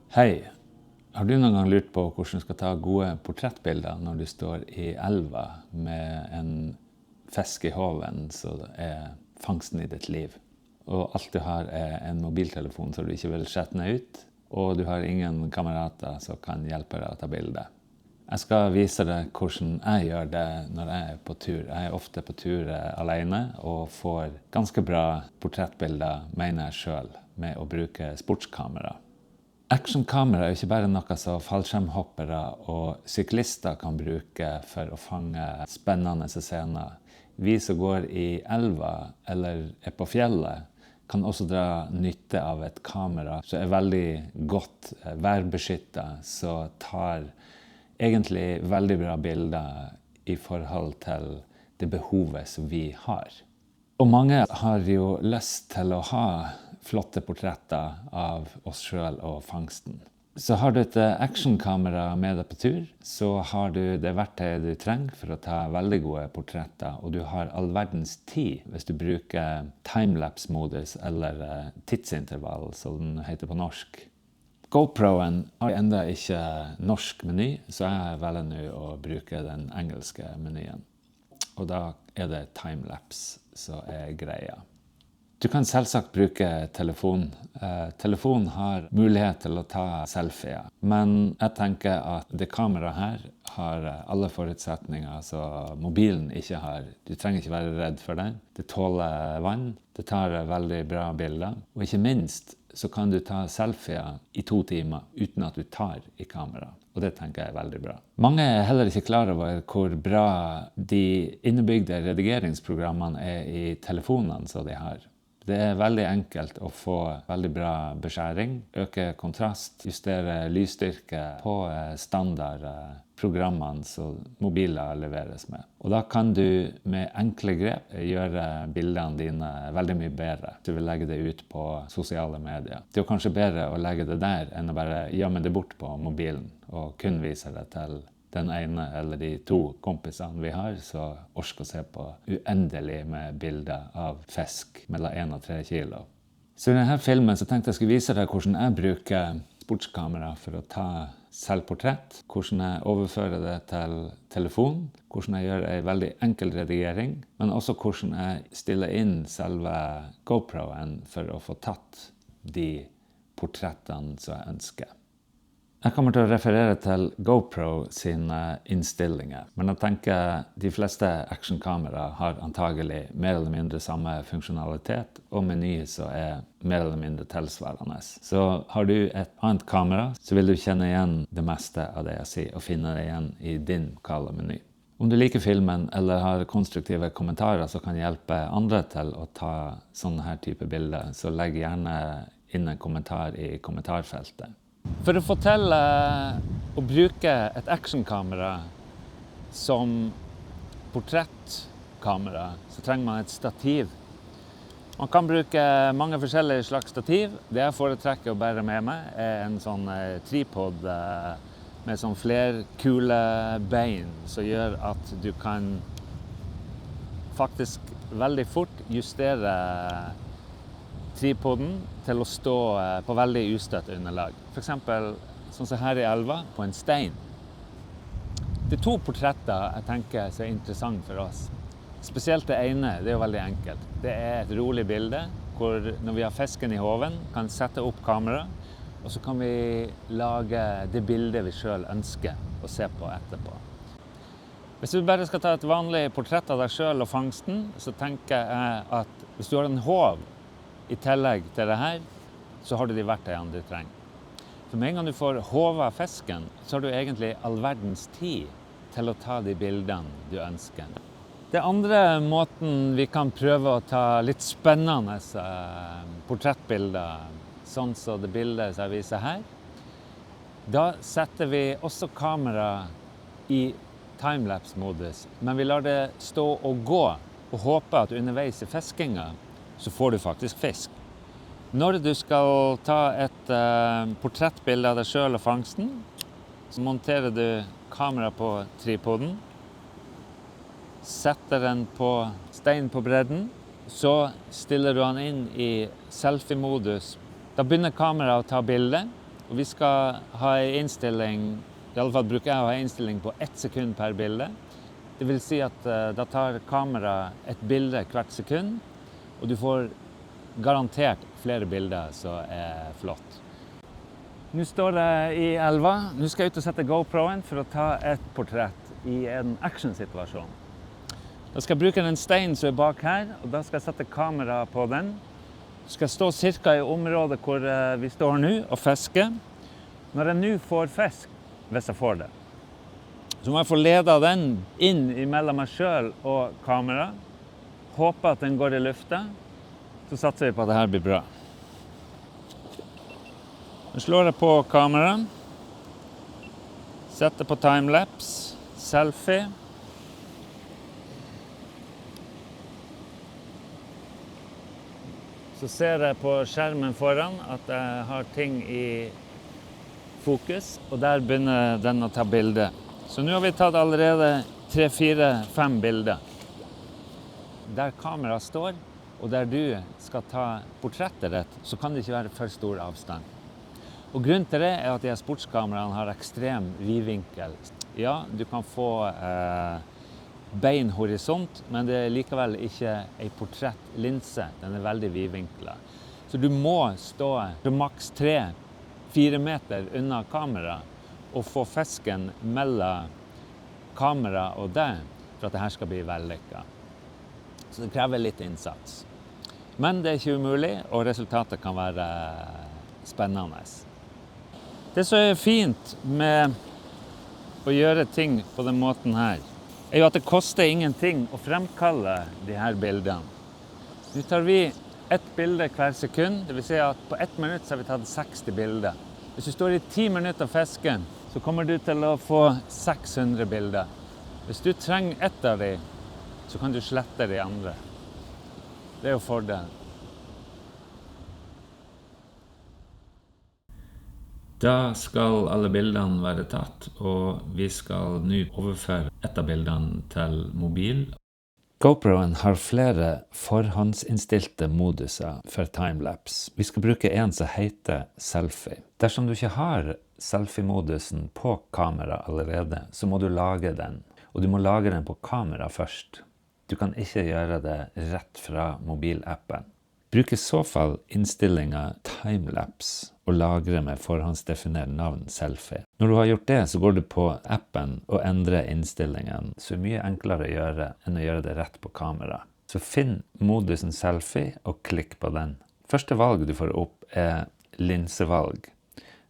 Hei, har du noen gang lurt på hvordan du skal ta gode portrettbilder når du står i elva med en fisk i håven som er fangsten i ditt liv? Og alt du har er en mobiltelefon som du ikke vil skjetne ut, og du har ingen kamerater som kan hjelpe deg å ta bilder. Jeg skal vise deg hvordan jeg gjør det når jeg er på tur. Jeg er ofte på tur alene og får ganske bra portrettbilder, mener jeg selv, med å bruke sportskamera. Actionkamera er ikke bare noe som fallskjermhoppere og syklister kan bruke for å fange spennende scener. Vi som går i elva eller er på fjellet, kan også dra nytte av et kamera som er veldig godt værbeskyttet, som tar egentlig veldig bra bilder i forhold til det behovet som vi har. Og mange har jo lyst til å ha flotte portretter av oss selv og fangsten. Så har du et actionkamera med deg på tur, så har du det verktøyet du trenger for å ta veldig gode portretter, og du har all verdens tid hvis du bruker timelapse-modus eller tidsintervall, som den heter på norsk. GoProen har enda ikke norsk meny, så jeg velger nå å bruke den engelske menyen. Og da er det timelapse som er greia. Du kan selvsagt bruke telefon. Telefon har mulighet til å ta selfier, men jeg tenker at det kameraet her har alle forutsetninger som mobilen ikke har. Du trenger ikke være redd for den. Det tåler vann, det tar veldig bra bilder, og ikke minst så kan du ta selfier i 2 timer uten at du tar i kamera. Og det tenker jeg er veldig bra. Mange er heller ikke klar over hvor bra de innebygde redigeringsprogrammene er i telefonene som de har. Det er veldig enkelt å få veldig bra beskjæring, øke kontrast, justere lysstyrke på standardprogrammene som mobiler leveres med. Og da kan du med enkle grep gjøre bildene dine veldig mye bedre. Du vil legge det ut på sosiale medier. Det er kanskje bedre å legge det der enn å bare gjemme det bort på mobilen og kun vise det til den ene eller de 2 kompisene vi har, så orsker å se på uendelig med bilder av fisk mellom 1 og 3 kilo. Så i denne filmen så tenkte jeg skulle vise deg hvordan jeg bruker sportskamera for å ta selvportrett, hvordan jeg overfører det til telefon, hvordan jeg gjør en veldig enkel redigering, men også hvordan jeg stiller inn selve GoProen for å få tatt de portrettene som jeg ønsker. Jeg kommer til å referere til GoPro sine innstillinger, men jeg tenker de fleste actionkamera har antagelig mer eller mindre samme funksjonalitet og meny som er mer eller mindre tilsvarende. Så har du et annet kamera, så vil du kjenne igjen det meste av det jeg sier, og finne det igjen i din lokale meny. Om du liker filmen eller har konstruktive kommentarer som kan hjelpe andre til å ta sånne her type bilder, så legg gjerne inn en kommentar i kommentarfeltet. For å få til å bruke et actionkamera som portrettkamera, så trenger man et stativ. Man kan bruke mange forskjellige slags stativ. Det jeg foretrekker å bære med meg er en sånn tripod med sånn flerkulebein, som gjør at du kan faktisk veldig fort justere tripoden til å stå på veldig ustøtt underlag. For eksempel sånn som her i elva, på en stein. Det er 2 portretter jeg tenker er interessant for oss. Spesielt det ene, det er jo veldig enkelt. Det er et rolig bilde, hvor når vi har fisken i håven, kan sette opp kamera, og så kan vi lage det bildet vi selv ønsker å se på etterpå. Hvis du bare skal ta et vanlig portrett av deg selv og fangsten, så tenker jeg at hvis du har en håv i tillegg til det her, så har du de verktøyene du trenger. For med en gang du får håva fisken, så har du egentlig all verdens tid til å ta de bildene du ønsker. Det andre måten vi kan prøve å ta litt spennende portrettbilder, sånn som det bildet som jeg viser her, da setter vi også kamera i timelapse-modus, men vi lar det stå og gå, og håper at underveis i fiskinga, så får du faktisk fisk. Når du skal ta et portrettbilde av deg selv og fangsten, så monterer du kamera på tripoden, setter den på stein på bredden, så stiller du den inn i selfie-modus. Da begynner kameraet å ta bildet, Og vi skal ha en innstilling, i alle fall bruker jeg å ha en innstilling på 1 sekund per bilde. Det vil si at da tar kamera et bilde hvert sekund, og du får garantert flere bilder som er flott. Nå står jeg i elva. Nå skal jeg ut og sette GoProen for å ta et portrett i en actionsituasjon. Da skal jeg bruke en stein som er bak her, og da skal jeg sette kamera på den. Så skal jeg stå cirka i området hvor vi står nå og fiske. Når jeg nå får fisk, hvis jeg får det, så må jeg få ledet den inn mellom meg selv og kamera. Håper at den går i lufta. Så satser vi på at dette blir bra. Nå slår jeg på kamera. Setter på timelapse. Selfie. Så ser jeg på skjermen foran at jeg har ting i fokus, og der begynner den å ta bilde. Så nå har vi tatt allerede 3, 4, 5 bilder. Der kameraet står, og der du skal ta portrettet ditt, så kan det ikke være for stor avstand. Og grunnen til det er at de sportskameraene har ekstrem vidvinkel. Ja, du kan få bein horisont, men det er likevel ikke en portrettlinse. Den er veldig vidvinklet. Så du må stå maks 3-4 meter unna kamera og få fisken mellom kamera og deg for at dette skal bli vellykket. Så det krever litt innsats. Men det er ikke umulig, og resultatet kan være spennende. Det som er fint med å gjøre ting på den måten her, er jo at det koster ingenting å fremkalle de her bildene. Nå tar vi ett bilde hver sekund, det vil si at på 1 minutt så har vi tatt 60 bilder. Hvis du står i 10 minutter fisken, så kommer du til å få 600 bilder. Hvis du trenger ett av dem, så kan du slette de andre. Det er jo fordelen. Da skal alle bildene være tatt, og vi skal nå overføre et av bildene til mobil. GoProen har flere forhåndsinnstilte moduser for timelapse. Vi skal bruke en som heter selfie. Dersom du ikke har selfie-modusen på kamera allerede, så må du lage den. Og du må lage den på kamera først. Du kan ikke gjøre det rett fra mobilappen. Bruk i så fall innstillingen timelapse og lagre med forhåndsdefinert navn selfie. Når du har gjort det, så går du på appen og endrer innstillingen, så er det mye enklere å gjøre enn å gjøre det rett på kamera. Så finn modusen selfie og klikk på den. Første valg du får opp er linsevalg.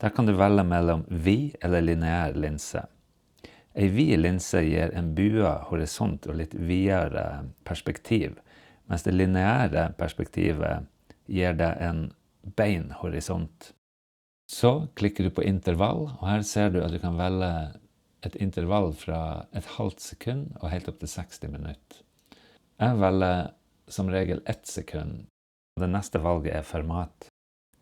Der kan du velge mellom vid eller lineær linse. En vid linse gir en bua horisont og litt videre perspektiv, mens det lineære perspektivet gir deg en bein horisont. Så klikker du på intervall, og her ser du at du kan velge et intervall fra et halvt sekund og helt opp til 60 minutter. Jeg velger som regel 1 sekund. Det neste valget er format.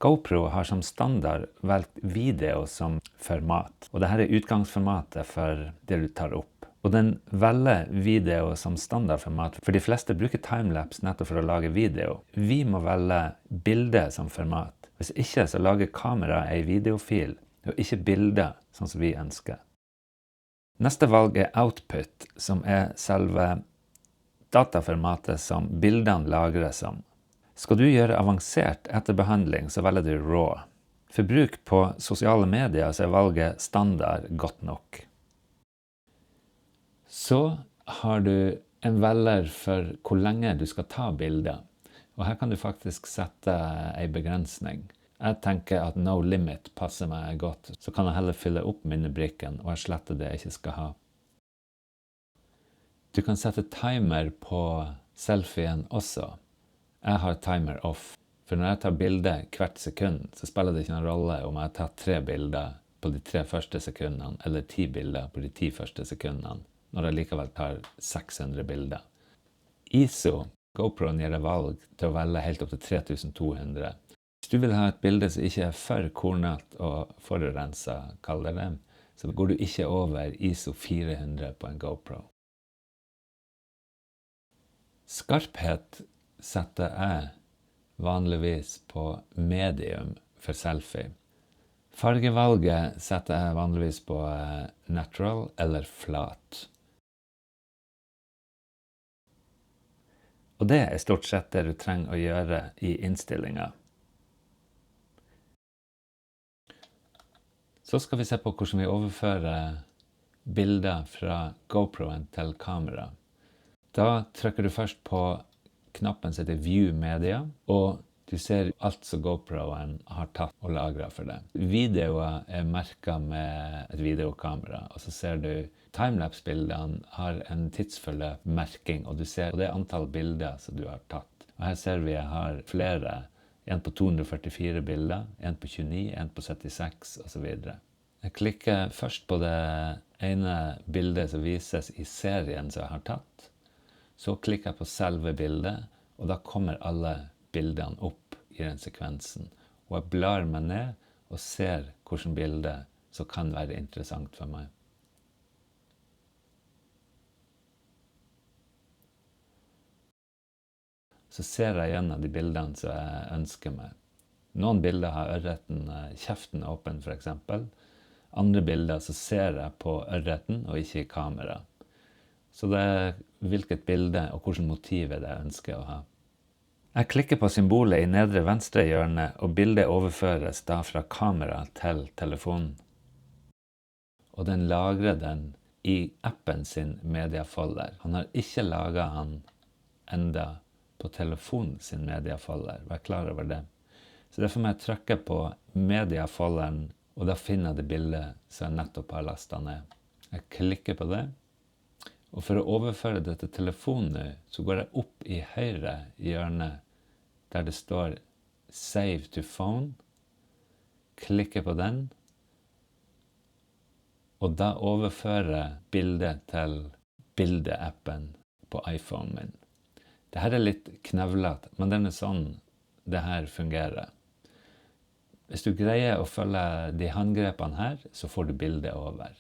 GoPro har som standard valgt video som format, og dette er utgangsformatet for det du tar opp. Og den velger video som standardformat, for de fleste bruker timelapse nettopp for å lage video. Vi må velge bilde som format. Hvis ikke så lager kamera en videofil, og ikke bilder sånn som vi ønsker. Neste valg er output, som er selve dataformatet som bildene lagres som. Skal du gjøre avansert etterbehandling, så velger du RAW. For bruk på sosiale medier så er valget standard godt nok. Så har du en velger for hvor lenge du skal ta bilder. Og her kan du faktisk sette en begrensning. Jeg tenker at no limit passer meg godt, så kan jeg heller fylle opp minnebrikken og jeg sletter det jeg ikke skal ha. Du kan sette timer på selfien også. Jeg har timer off, for når jeg tar bilder hvert sekund, så spiller det ikke noen rolle om jeg har tatt 3 bilder på de 3 første sekundene, eller 10 bilder på de 10 første sekundene, når jeg likevel tar 600 bilder. ISO, GoProen gir deg valg til å velge helt opp til 3200. Hvis du vil ha et bilde som ikke er for kornet og forurenset, kall det det, så går du ikke over ISO 400 på en GoPro. Skarphet setter jeg vanligvis på medium for selfie. Fargevalget setter jeg vanligvis på natural eller flat. Og det stort sett det du trenger å gjøre i innstillingen. Så skal vi se på hvordan vi overfører bilder fra GoProen til kamera. Da trykker du først på knappen som heter View Media, og du ser alt som GoProen har tatt og lagret for deg. Videoer merket med et videokamera, og så ser du timelapse-bildene har en tidsfølge merking, og du ser det antall bilder som du har tatt. Og her ser vi jeg har flere, en på 244 bilder, en på 29, en på 76 og så videre. Jeg klikker først på det ene bildet som vises i serien som jeg har tatt. Så klikker jeg på selve bildet, og da kommer alle bildene opp i den sekvensen. Og jeg blar meg ned og ser hvilket bilde som kan være interessant for meg. Så ser jeg gjennom de bildene som jeg ønsker meg. Noen bilder har ørreten kjeften åpen for eksempel. Andre bilder så ser jeg på ørreten og ikke i kamera. Så det er hvilket bilde og hvilket motiv det jeg ønsker å ha. Jeg klikker på symbolet i nedre venstre hjørne, og bildet overføres da fra kamera til telefonen. Og den lagrer den i appen sin mediafolder. Han har ikke laget han enda på telefonen sin mediafolder. Vær klar over det. Så derfor må jeg trykke på mediafolderen, og da finner jeg det bildet som jeg nettopp har lastet ned. Jeg klikker på det. Og for å overføre det til telefonen, så går jeg opp i høyre hjørne, der det står Save to Phone. Klikker på den. Og da overfører jeg bildet til bildeappen på iPhonen min. Dette er litt knevlete, men det er sånn det her fungerer. Hvis du greier å følge de håndgrepene her, så får du bildet over.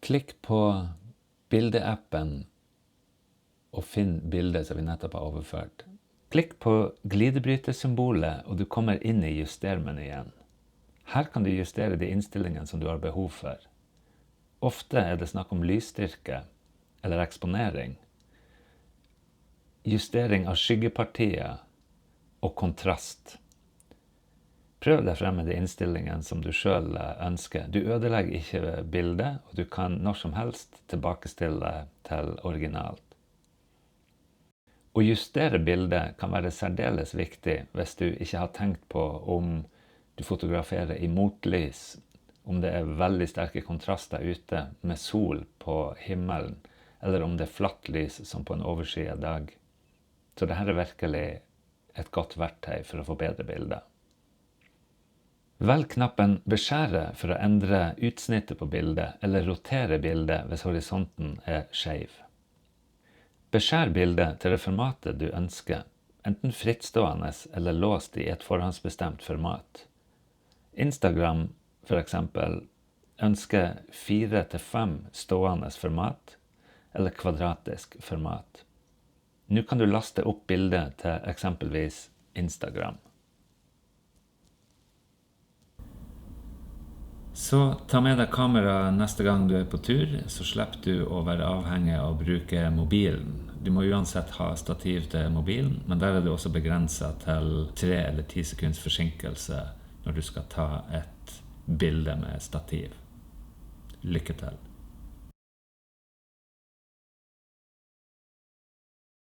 Klikk på bildeappen og finn bildet som vi nettopp har overført. Klikk på glidebrytersymbolet, og du kommer inn i justermenyen. Her kan du justere de innstillingene som du har behov for. Ofte er det snakk om lysstyrke eller eksponering, justering av skyggepartier og kontrast. Prøv deg frem med de innstillingene som du selv ønsker. Du ødelegger ikke bildet, og du kan når som helst tilbakestille til originalt. Å justere bildet kan være særdeles viktig hvis du ikke har tenkt på om du fotograferer i motlys, om det er veldig sterke kontraster ute med sol på himmelen, eller om det er flatt lys som på en overskyet dag. Så dette er virkelig et godt verktøy for å få bedre bilder. Velg knappen beskjære for å endre utsnittet på bildet, eller rotere bildet hvis horisonten er skjev. Beskjær bildet til det formatet du ønsker, enten frittstående eller låst i et forhåndsbestemt format. Instagram, for eksempel, ønsker 4-5 stående format, eller kvadratisk format. Nå kan du laste opp bildet til eksempelvis Instagram. Så ta med deg kamera neste gang du er på tur, så slipper du å være avhengig av å bruke mobilen. Du må uansett ha stativ til mobilen, men der er det også begrenset til 3 eller 10 sekunds forsinkelse når du skal ta et bilde med stativ. Lykke til!